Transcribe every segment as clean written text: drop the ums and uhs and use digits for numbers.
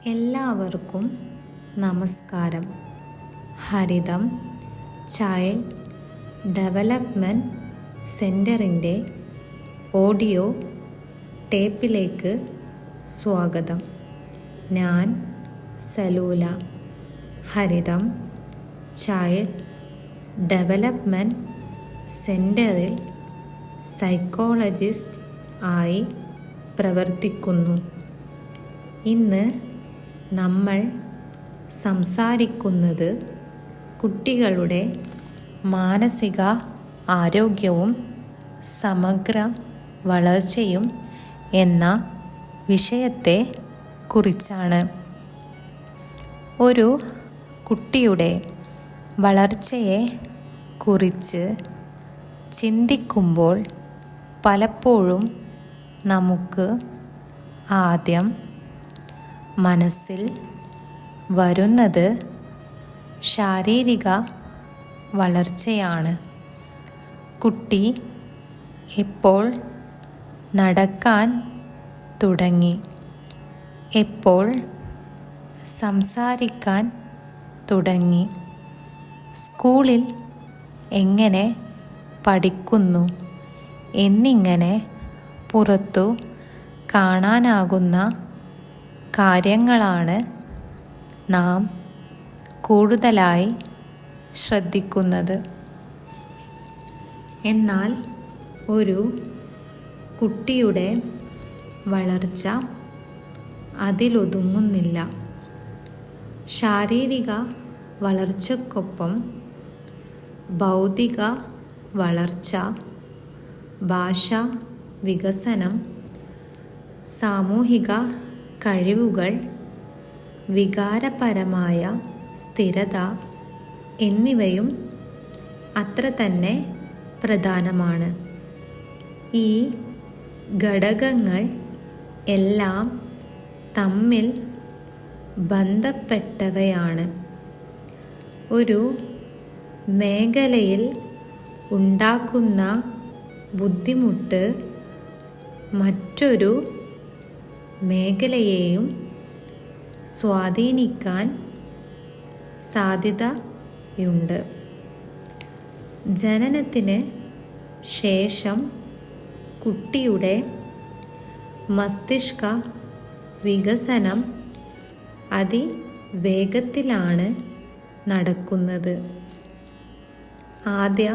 എല്ലാവർക്കും നമസ്കാരം. ഹരിതം child development സെൻറ്ററിൻ്റെ ഓഡിയോ ടേപ്പിലേക്ക് സ്വാഗതം. ഞാൻ സലൂല. ഹരിതം ചൈൽഡ് ഡെവലപ്മെൻറ്റ് സെൻറ്ററിൽ സൈക്കോളജിസ്റ്റ് ആയി പ്രവർത്തിക്കുന്നു. ഇന്ന് നമ്മൾ സംസാരിക്കുന്നത് കുട്ടികളുടെ മാനസിക ആരോഗ്യവും സമഗ്ര വളർച്ചയും എന്ന വിഷയത്തെ കുറിച്ചാണ്. ഒരു കുട്ടിയുടെ വളർച്ചയെ കുറിച്ച് ചിന്തിക്കുമ്പോൾ പലപ്പോഴും നമുക്ക് ആദ്യം മനസ്സിൽ വരുന്നത് ശാരീരിക വളർച്ചയാണ്. കുട്ടി എപ്പോൾ നടക്കാൻ തുടങ്ങി, എപ്പോൾ സംസാരിക്കാൻ തുടങ്ങി, സ്കൂളിൽ എങ്ങനെ പഠിക്കുന്നു എന്നിങ്ങനെ പുറത്തു കാണാനാകുന്ന കാര്യങ്ങളാണ് നാം കൂടുതലായി ശ്രദ്ധിക്കുന്നത്. എന്നാൽ ഒരു കുട്ടിയുടെ വളർച്ച അതിലൊതുങ്ങുന്നില്ല. ശാരീരിക വളർച്ചയ്ക്കൊപ്പം ഭൗതിക വളർച്ച, ഭാഷാ വികസനം, സാമൂഹിക കഴിവുകൾ, വികാരപരമായ സ്ഥിരത എന്നിവയും അത്ര തന്നെ പ്രധാനമാണ്. ഈ ഘടകങ്ങൾ എല്ലാം തമ്മിൽ ബന്ധപ്പെട്ടവയാണ്. ഒരു മേഖലയിൽ ഉണ്ടാക്കുന്ന ബുദ്ധിമുട്ട് മറ്റൊരു മേഖലയെയും സ്വാധീനിക്കാൻ സാധ്യതയുണ്ട്. ജനനത്തിന് ശേഷം കുട്ടിയുടെ മസ്തിഷ്ക വികസനം അതിവേഗത്തിലാണ് നടക്കുന്നത്. ആദ്യ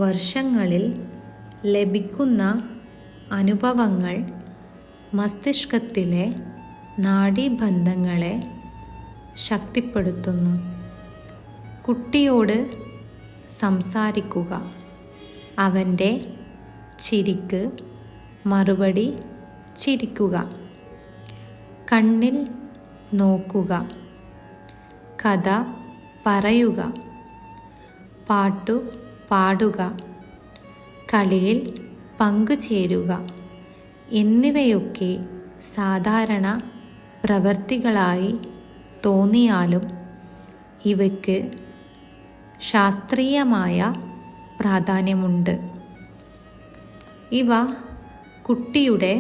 വർഷങ്ങളിൽ ലഭിക്കുന്ന അനുഭവങ്ങൾ മസ്തിഷ്കത്തിലെ നാഡീബന്ധങ്ങളെ ശക്തിപ്പെടുത്തുന്നു. കുട്ടിയോട് സംസാരിക്കുക, അവൻ്റെ ചിരിക്ക് മറുപടി ചിരിക്കുക, കണ്ണിൽ നോക്കുക, കഥ പറയുക, പാട്ടു പാടുക, കളിയിൽ പങ്കുചേരുക എന്നിവയൊക്കെ സാധാരണ പ്രവൃത്തികളായി തോന്നിയാലും ഇവയ്ക്ക് ശാസ്ത്രീയമായ പ്രാധാന്യമുണ്ട്. ഇവ കുട്ടിയുടെ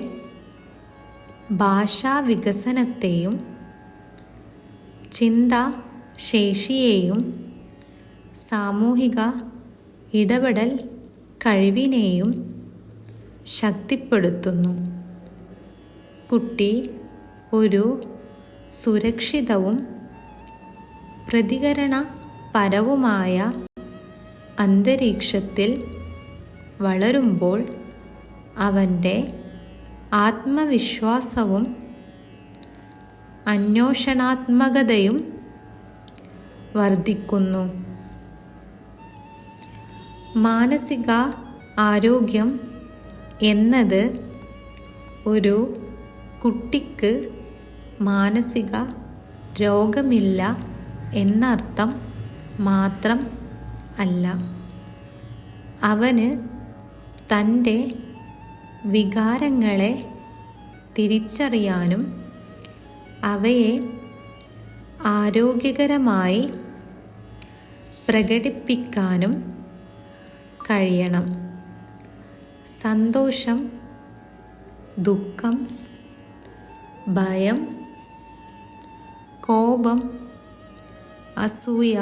ഭാഷാവികസനത്തെയും ചിന്താശേഷിയെയും സാമൂഹിക ഇടപെടൽ കഴിവിനെയും ശക്തിപ്പെടുത്തുന്നു. കുട്ടി ഒരു സുരക്ഷിതവും പ്രതികരണപരവുമായ അന്തരീക്ഷത്തിൽ വളരുമ്പോൾ അവൻ്റെ ആത്മവിശ്വാസവും അന്വേഷണാത്മകതയും വർദ്ധിക്കുന്നു. മാനസിക ആരോഗ്യം എന്നത് ഒരു കുട്ടിക്ക് മാനസിക രോഗമില്ല എന്നർത്ഥം മാത്രം അല്ല. അവന് തൻ്റെ വികാരങ്ങളെ തിരിച്ചറിയാനും അവയെ ആരോഗ്യകരമായി പ്രകടിപ്പിക്കാനും കഴിയണം. സന്തോഷം, ദുഃഖം, ഭയം, കോപം, അസൂയ,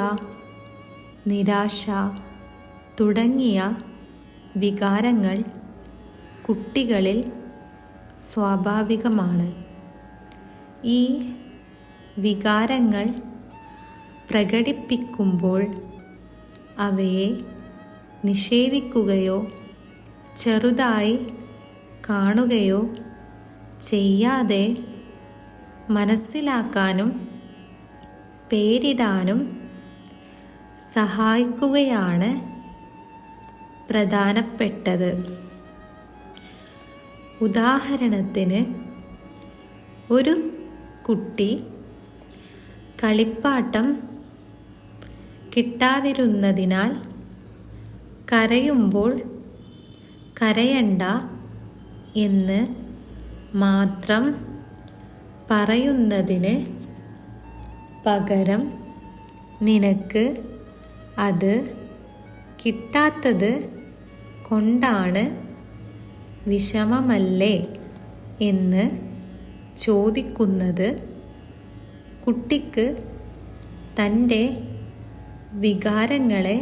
നിരാശ തുടങ്ങിയ വികാരങ്ങൾ കുട്ടികളിൽ സ്വാഭാവികമാണ്. ഈ വികാരങ്ങൾ പ്രകടിപ്പിക്കുമ്പോൾ അവയെ നിഷേധിക്കുകയോ ചെറുതായി കാണുകയോ ചെയ്യാതെ മനസ്സിലാക്കാനും പേരിടാനും സഹായിക്കുകയാണ് പ്രധാനപ്പെട്ടത്. ഉദാഹരണത്തിന്, ഒരു കുട്ടി കളിപ്പാട്ടം കിട്ടാതിരുന്നതിനാൽ കരയുമ്പോൾ കരയണ്ട എന്ന് മാത്രം പറയുന്നതിന് പകരം നിനക്ക് അത് കിട്ടാത്തത് കൊണ്ടാണ് വിഷമമല്ലേ എന്ന് ചോദിക്കുന്നത് കുട്ടിക്ക് തൻ്റെ വികാരങ്ങളെ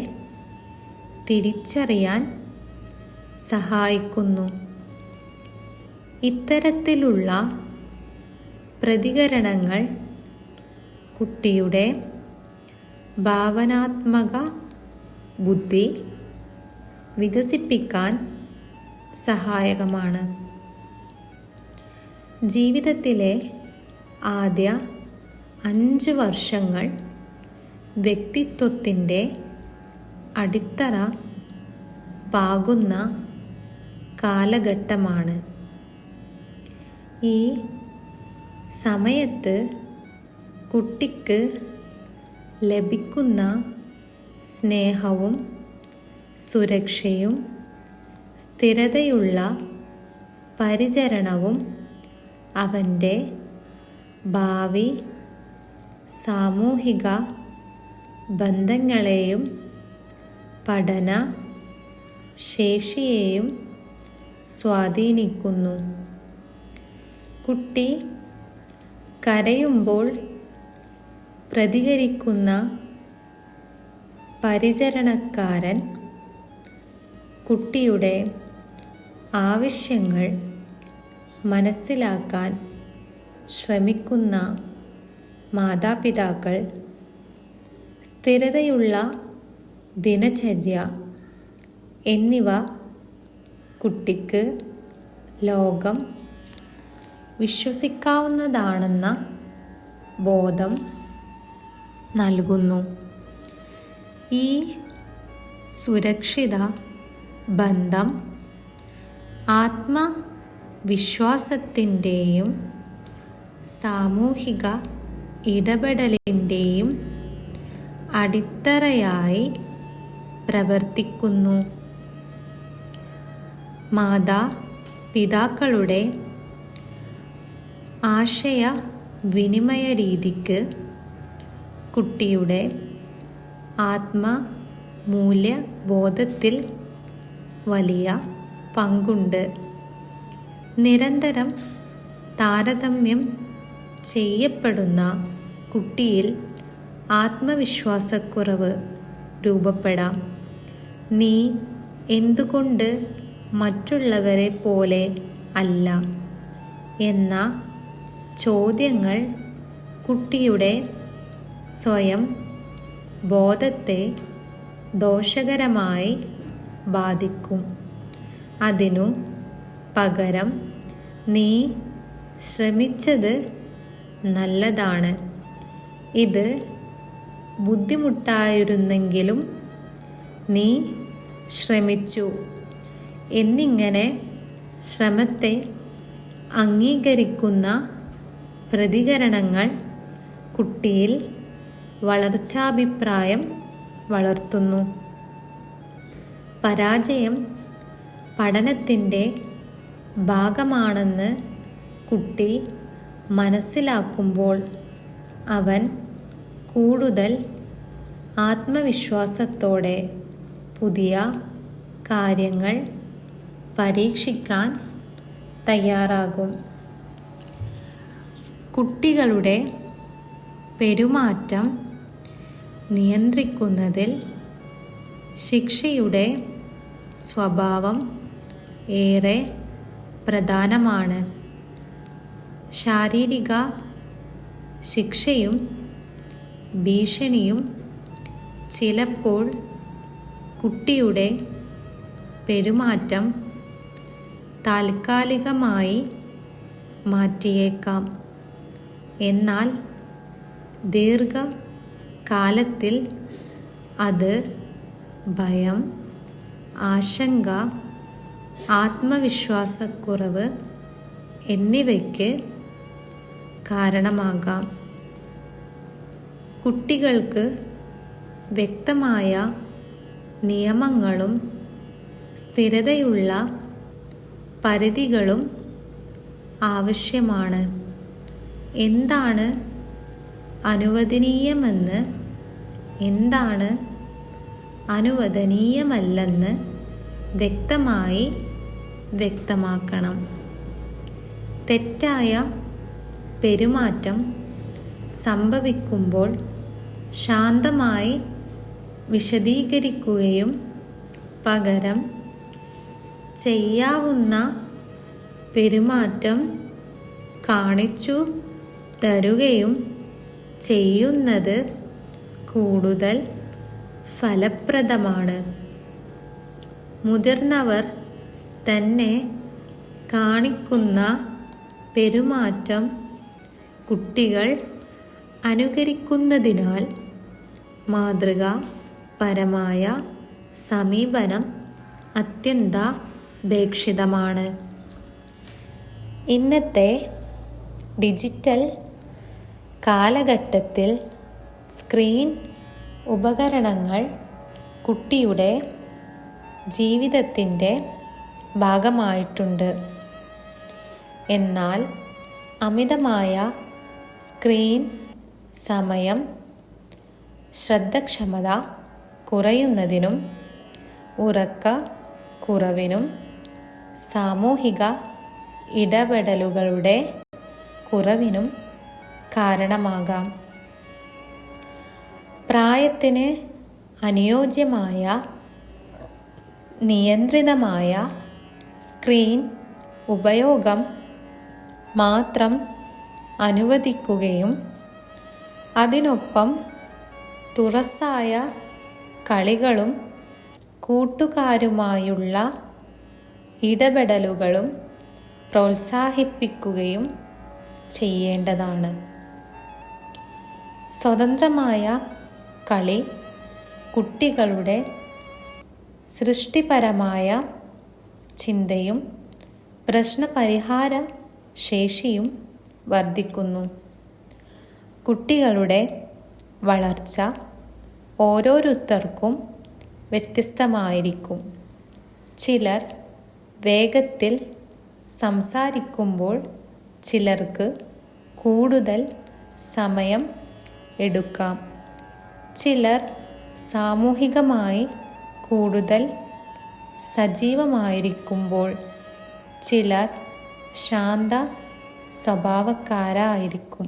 തിരിച്ചറിയാൻ സഹായിക്കുന്നു. ഇത്തരത്തിലുള്ള പ്രതികരണങ്ങൾ കുട്ടിയുടെ ഭാവനാത്മക ബുദ്ധി വികസിപ്പിക്കാൻ സഹായകമാണ്. ജീവിതത്തിലെ ആദ്യ 5 വർഷങ്ങൾ വ്യക്തിത്വത്തിൻ്റെ അടിത്തറ പാകുന്ന കാലഘട്ടമാണ്. ഈ സമയത്ത് കുട്ടിക്ക് ലഭിക്കുന്ന സ്നേഹവും സുരക്ഷയും സ്ഥിരതയുള്ള പരിചരണവും അവൻ്റെ ഭാവി സാമൂഹിക ബന്ധങ്ങളെയും പഠന ശേഷിയെയും സ്വാധീനിക്കുന്നു. കുട്ടി കരയുമ്പോൾ പ്രതികരിക്കുന്ന പരിചരണക്കാരൻ കുട്ടിയുടെ ആവശ്യങ്ങൾ മനസ്സിലാക്കാൻ ശ്രമിക്കുന്ന മാതാപിതാക്കൾ സ്ഥിരതയുള്ള ദിനചര്യ എന്നിവ കുട്ടിക്ക് ലോകം വിശ്വസിക്കാവുന്നതാണെന്ന ബോധം നൽകുന്നു. ഈ സുരക്ഷിത ബന്ധം ആത്മവിശ്വാസത്തിൻ്റെയും സാമൂഹിക ഇടപെടലിൻ്റെയും അടിത്തറയായി പ്രവർത്തിക്കുന്നു. മാതാപിതാക്കളുടെ ആശയവിനിമയ രീതിക്ക് കുട്ടിയുടെ ആത്മമൂല്യബോധത്തിൽ വലിയ പങ്കുണ്ട്. നിരന്തരം താരതമ്യം ചെയ്യപ്പെടുന്ന കുട്ടിയിൽ ആത്മവിശ്വാസക്കുറവ് രൂപപ്പെടാം. നീ എന്തുകൊണ്ട് മറ്റുള്ളവരെ പോലെ അല്ല എന്ന ചോദ്യങ്ങൾ കുട്ടിയുടെ സ്വയം ബോധത്തെ ദോഷകരമായി ബാധിക്കും. അതിനു പകരം നീ ശ്രമിച്ചത് നല്ലതാണ്, ഇത് ബുദ്ധിമുട്ടായിരുന്നെങ്കിലും നീ ശ്രമിച്ചു എന്നിങ്ങനെ ശ്രമത്തെ അംഗീകരിക്കുന്ന പ്രതികരണങ്ങൾ കുട്ടിയിൽ വളർച്ചാഭിപ്രായം വളർത്തുന്നു. പരാജയം പഠനത്തിൻ്റെ ഭാഗമാണെന്ന് കുട്ടി മനസ്സിലാക്കുമ്പോൾ അവൻ കൂടുതൽ ആത്മവിശ്വാസത്തോടെ പുതിയ കാര്യങ്ങൾ പരീക്ഷിക്കാൻ തയ്യാറാകും. കുട്ടികളുടെ പെരുമാറ്റം നിയന്ത്രിക്കുന്നതിൽ ശിക്ഷയുടെ സ്വഭാവം ഏറെ പ്രധാനമാണ്. ശാരീരിക ശിക്ഷയും ഭീഷണിയും ചിലപ്പോൾ കുട്ടിയുടെ പെരുമാറ്റം താൽക്കാലികമായി മാറ്റിയേക്കാം. എന്നാൽ ദീർഘകാലത്തിൽ അത് ഭയം, ആശങ്ക, ആത്മവിശ്വാസക്കുറവ് എന്നിവയ്ക്ക് കാരണമാകാം. കുട്ടികൾക്ക് വ്യക്തമായ നിയമങ്ങളും സ്ഥിരതയുള്ള പരിധികളും ആവശ്യമാണ്. എന്താണ് അനുവദനീയമെന്ന് എന്താണ് അനുവദനീയമല്ലെന്ന് വ്യക്തമായി വ്യക്തമാക്കണം. തെറ്റായ പെരുമാറ്റം സംഭവിക്കുമ്പോൾ ശാന്തമായി വിശദീകരിക്കുകയും പകരം ചെയ്യാവുന്ന പെരുമാറ്റം കാണിച്ചു തരുകയും ചെയ്യുന്നത് കൂടുതൽ ഫലപ്രദമാണ്. മുതിർന്നവർ തന്നെ കാണിക്കുന്ന പെരുമാറ്റം കുട്ടികൾ അനുകരിക്കുന്നതിനാൽ മാതൃകാപരമായ സമീപനം അത്യന്താപേക്ഷിതമാണ്. ഇന്നത്തെ ഡിജിറ്റൽ കാലഘട്ടത്തിൽ സ്ക്രീൻ ഉപകരണങ്ങൾ കുട്ടിയുടെ ജീവിതത്തിൻ്റെ ഭാഗമായിട്ടുണ്ട്. എന്നാൽ അമിതമായ സ്ക്രീൻ സമയം ശ്രദ്ധക്ഷമത കുറയുന്നതിനും ഉറക്കക്കുറവിനും സാമൂഹിക ഇടപെടലുകളുടെ കുറവിനും കാരണമാകാം. പ്രായത്തിന് അനുയോജ്യമായ നിയന്ത്രിതമായ സ്ക്രീൻ ഉപയോഗം മാത്രം അനുവദിക്കുകയും അതിനൊപ്പം തുറസായ കളികളും കൂട്ടുകാരുമായുള്ള ഇടപെടലുകളും പ്രോത്സാഹിപ്പിക്കുകയും ചെയ്യേണ്ടതാണ്. സ്വതന്ത്രമായ കളി കുട്ടികളുടെ സൃഷ്ടിപരമായ ചിന്തയും പ്രശ്നപരിഹാര ശേഷിയും വർദ്ധിക്കുന്നു. കുട്ടികളുടെ വളർച്ച ഓരോരുത്തർക്കും വ്യത്യസ്തമായിരിക്കും. ചിലർ വേഗത്തിൽ സംസാരിക്കുമ്പോൾ ചിലർക്ക് കൂടുതൽ സമയം എടുക്കാം. ചിലർ സാമൂഹികമായി കൂടുതൽ സജീവമായിരിക്കുമ്പോൾ ചിലർ ശാന്ത സ്വഭാവക്കാരായിരിക്കും.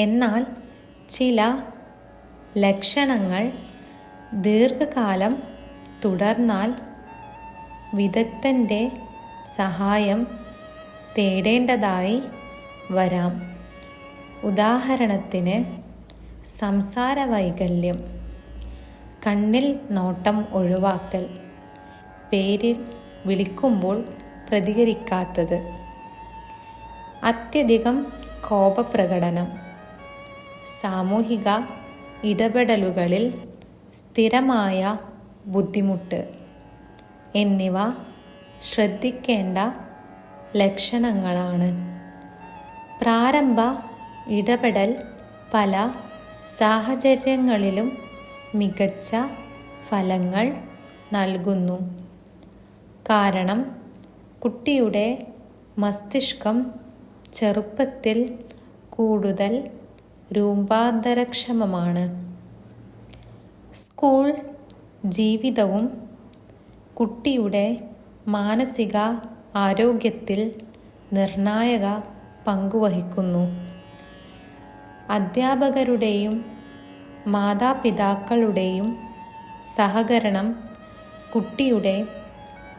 എന്നാൽ ചില ലക്ഷണങ്ങൾ ദീർഘകാലം തുടർന്നാൽ വിദഗ്ധൻ്റെ സഹായം തേടേണ്ടതായി വരാം. ഉദാഹരണത്തിന് സംസാര വൈകല്യം, കണ്ണിൽ നോട്ടം ഒഴിവാക്കൽ, പേരിൽ വിളിക്കുമ്പോൾ പ്രതികരിക്കാത്തത്, അത്യധികം കോപപ്രകടനം, സാമൂഹിക ഇടപെടലുകളിൽ സ്ഥിരമായ ബുദ്ധിമുട്ട് എന്നിവ ശ്രദ്ധിക്കേണ്ട ലക്ഷണങ്ങളാണ്. പ്രാരംഭ ഇടപെടൽ പല സാഹചര്യങ്ങളിലും മികച്ച ഫലങ്ങൾ നൽകുന്നു. കാരണം കുട്ടിയുടെ മസ്തിഷ്കം ചെറുപ്പത്തിൽ കൂടുതൽ രൂപാന്തരക്ഷമമാണ്. സ്കൂൾ ജീവിതവും കുട്ടിയുടെ മാനസിക ആരോഗ്യത്തിൽ നിർണായക പങ്കുവഹിക്കുന്നു. അധ്യാപകരുടെയും മാതാപിതാക്കളുടെയും സഹകരണം കുട്ടിയുടെ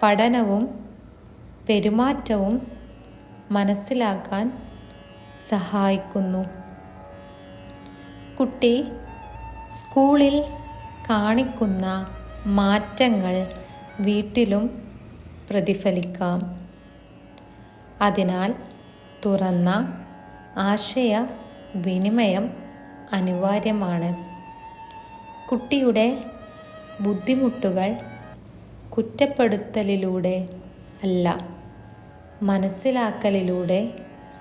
പഠനവും പെരുമാറ്റവും മനസ്സിലാക്കാൻ സഹായിക്കുന്നു. കുട്ടി സ്കൂളിൽ കാണിക്കുന്ന മാറ്റങ്ങൾ വീട്ടിലും പ്രതിഫലിക്കാം. അതിനാൽ തുറന്ന ആശയവിനിമയം അനിവാര്യമാണ്. കുട്ടിയുടെ ബുദ്ധിമുട്ടുകൾ കുറ്റപ്പെടുത്തലിലൂടെ അല്ല, മനസ്സിലാക്കലിലൂടെ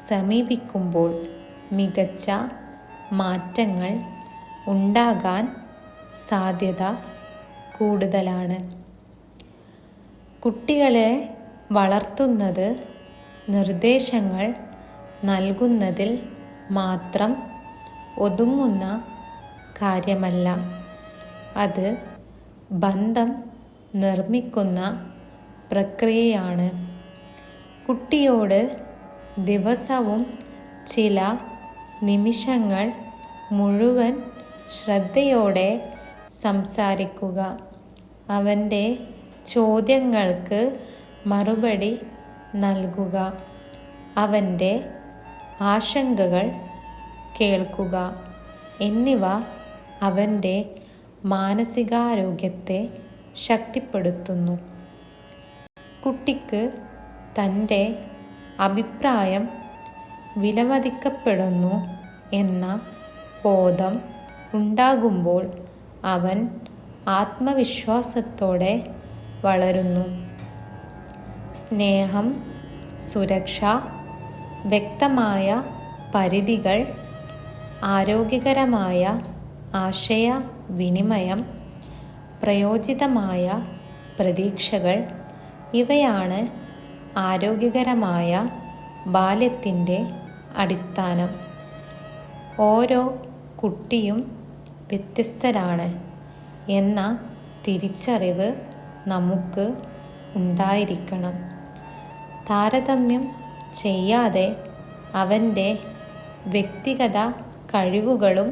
സമീപിക്കുമ്പോൾ മികച്ച മാറ്റങ്ങൾ ഉണ്ടാകാൻ സാധ്യത കൂടുതലാണ്. കുട്ടികളെ വളർത്തുന്നത് നിർദ്ദേശങ്ങൾ നൽകുന്നതിൽ മാത്രം ഒതുങ്ങുന്ന കാര്യമല്ല. അത് ബന്ധം നിർമ്മിക്കുന്ന പ്രക്രിയയാണ്. കുട്ടിയോട് ദിവസവും ചില നിമിഷങ്ങൾ മുഴുവൻ ശ്രദ്ധയോടെ സംസാരിക്കുക. അവൻ്റെ ചോദ്യങ്ങൾക്ക് മറുപടി നൽകുക. അവൻ്റെ ആശങ്കകൾ കേൾക്കുക എന്നിവ അവൻ്റെ മാനസികാരോഗ്യത്തെ ശക്തിപ്പെടുത്തുന്നു. കുട്ടിക്ക് തൻ്റെ അഭിപ്രായം വിലമതിക്കപ്പെടുന്നു എന്ന ബോധം ഉണ്ടാകുമ്പോൾ അവൻ ആത്മവിശ്വാസത്തോടെ വളരുന്നു. സ്നേഹം, സുരക്ഷ, വ്യക്തമായ പരിധികൾ, ആരോഗ്യകരമായ ആശയവിനിമയം, പ്രയോജിതമായ പ്രതീക്ഷകൾ ഇവയാണ് ആരോഗ്യകരമായ ബാല്യത്തിൻ്റെ അടിസ്ഥാനം. ഓരോ കുട്ടിയും വ്യത്യസ്തരാണ് എന്ന തിരിച്ചറിവ് നമുക്ക് ഉണ്ടായിരിക്കണം. താരതമ്യം ചെയ്യാതെ അവൻ്റെ വ്യക്തിഗത കഴിവുകളും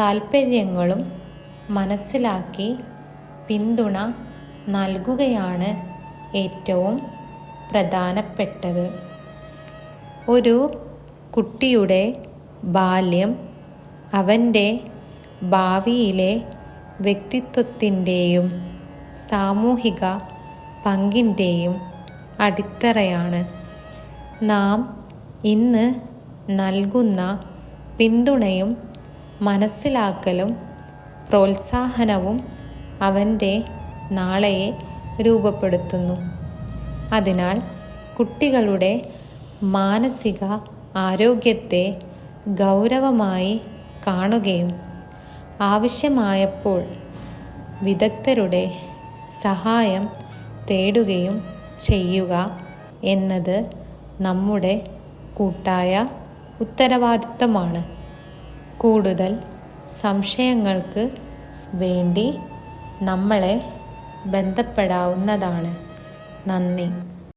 താൽപ്പര്യങ്ങളും മനസ്സിലാക്കി പിന്തുണ നൽകുകയാണ് ഏറ്റവും പ്രധാനപ്പെട്ടത്. ഒരു കുട്ടിയുടെ ബാല്യം അവൻ്റെ ഭാവിയിലെ വ്യക്തിത്വത്തിൻ്റെയും സാമൂഹിക പങ്കിൻ്റെയും അടിത്തറയാണ്. നാം ഇന്ന് നൽകുന്ന പിന്തുണയും മനസ്സിലാക്കലും പ്രോത്സാഹനവും അവൻ്റെ നാളെയെ രൂപപ്പെടുത്തുന്നു. അതിനാൽ കുട്ടികളുടെ മാനസിക ആരോഗ്യത്തെ ഗൗരവമായി കാണുകയും ആവശ്യമായപ്പോൾ വിദഗ്ധരുടെ സഹായം തേടുകയും ചെയ്യുക എന്നത് നമ്മുടെ കൂട്ടായ ഉത്തരവാദിത്തമാണ്. കൂടുതൽ സംശയങ്ങൾക്ക് വേണ്ടി നമ്മളെ ബന്ധപ്പെടാവുന്നതാണ്. നന്ദി.